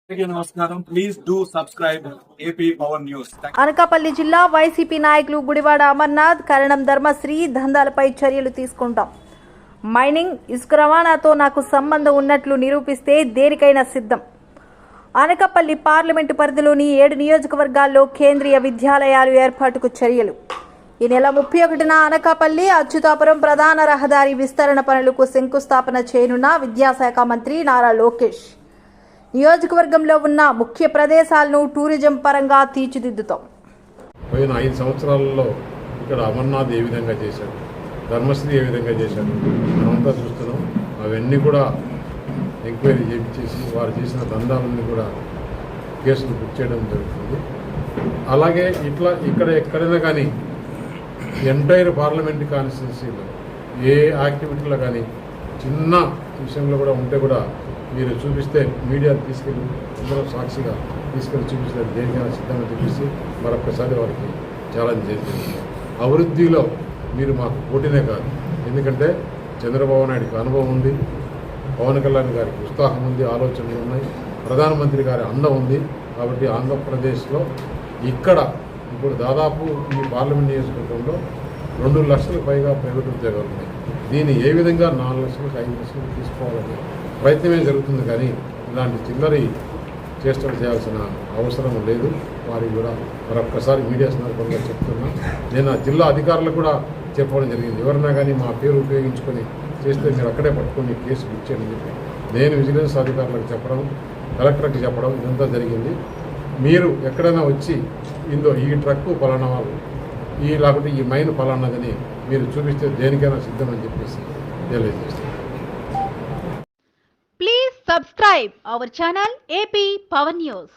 నమస్కారం. Please do subscribe AP power news. Anakapalli జిల్లా YCP నాయకులు గుడివాడ అమర్నాథ్, కరణం ధర్మశ్రీ దందాలపై చర్యలు తీసుకుంటాం. మైనింగ్, ఇసుక రవాణాతో నాకు సంబంధం ఉన్నట్లు నిరూపిస్తే దేనికైనా సిద్ధం. అనకాపల్లి పార్లమెంటు పరిధిలోని 7 నియోజకవర్గాల్లో కేంద్రీయ విద్యాలయాలు ఏర్పాటుకు చర్యలు. ఈ నెల 31న అనకాపల్లి అచ్యుతాపురం ప్రధాన రహదారి విస్తరణ పనులకు శంకుస్థాపన చేయనున్న విద్యాశాఖ మంత్రి నారా లోకేష్. నియోజకవర్గంలో ఉన్న ముఖ్య ప్రదేశాలను టూరిజం పరంగా తీర్చిదిద్దుతాం. పోయిన 5 సంవత్సరాలలో ఇక్కడ అమర్నాథ్ ఏ విధంగా చేశాడు, ధర్మశ్రీ ఏ విధంగా చేశాడు మనమంతా చూస్తున్నాం. అవన్నీ కూడా ఎంక్వైరీ చేసి వారు చేసిన దందాలన్నీ కూడా కేసులు బుక్ చేయడం జరుగుతుంది. అలాగే ఇక్కడ ఎక్కడైనా కానీ ఎంటైర్ పార్లమెంట్ కాన్స్టిట్యున్సీలో ఏ యాక్టివిటీలో కానీ చిన్న విషయంలో కూడా ఉంటే కూడా మీరు చూపిస్తే మీడియా తీసుకెళ్ళి అందరూ సాక్షిగా తీసుకెళ్ళి చూపిస్తే దేనికైనా సిద్ధంగా చూపిస్తే మరొకసారి వారికి ఛాలెంజ్ చేసింది. అభివృద్ధిలో మీరు మాకు పోటీనే కాదు, ఎందుకంటే చంద్రబాబు నాయుడికి అనుభవం ఉంది, పవన్ కళ్యాణ్ గారికి ఉత్సాహం ఉంది, ఆలోచనలు ఉన్నాయి, ప్రధానమంత్రి గారి అందం ఉంది. కాబట్టి ఆంధ్రప్రదేశ్లో ఇక్కడ ఇప్పుడు దాదాపు ఈ పార్లమెంట్ నియోజకవర్గంలో 2 లక్షలకు పైగా ప్రైవేట్ ఉద్యోగాలు ఉన్నాయి. దీన్ని ఏ విధంగా 4 లక్షలకు 5 లక్షలకు తీసుకోవాలని ప్రయత్నమే జరుగుతుంది. కానీ ఇలాంటి చిల్లరి చేష్టలు చేయాల్సిన అవసరం లేదు. వారికి కూడా మరొక్కసారి మీడియా సందర్భంగా చెప్తున్నా. నేను ఆ జిల్లా అధికారులకు కూడా చెప్పడం జరిగింది, ఎవరైనా కానీ మా పేరు ఉపయోగించుకొని చేస్తే మీరు అక్కడే పట్టుకొని కేసు బుక్ చేయండి చెప్పి నేను విజిలెన్స్ అధికారులకు చెప్పడం, కలెక్టర్కి చెప్పడం ఇదంతా జరిగింది. మీరు ఎక్కడైనా వచ్చి ఈ ట్రక్కు పలానా వాళ్ళు లేకపోతే ఈ మైన్ పలానాదని మీరు చూపిస్తే దేనికైనా సిద్ధమని చెప్పేసి తెలియజేస్తాను. Please subscribe our channel AP Power News.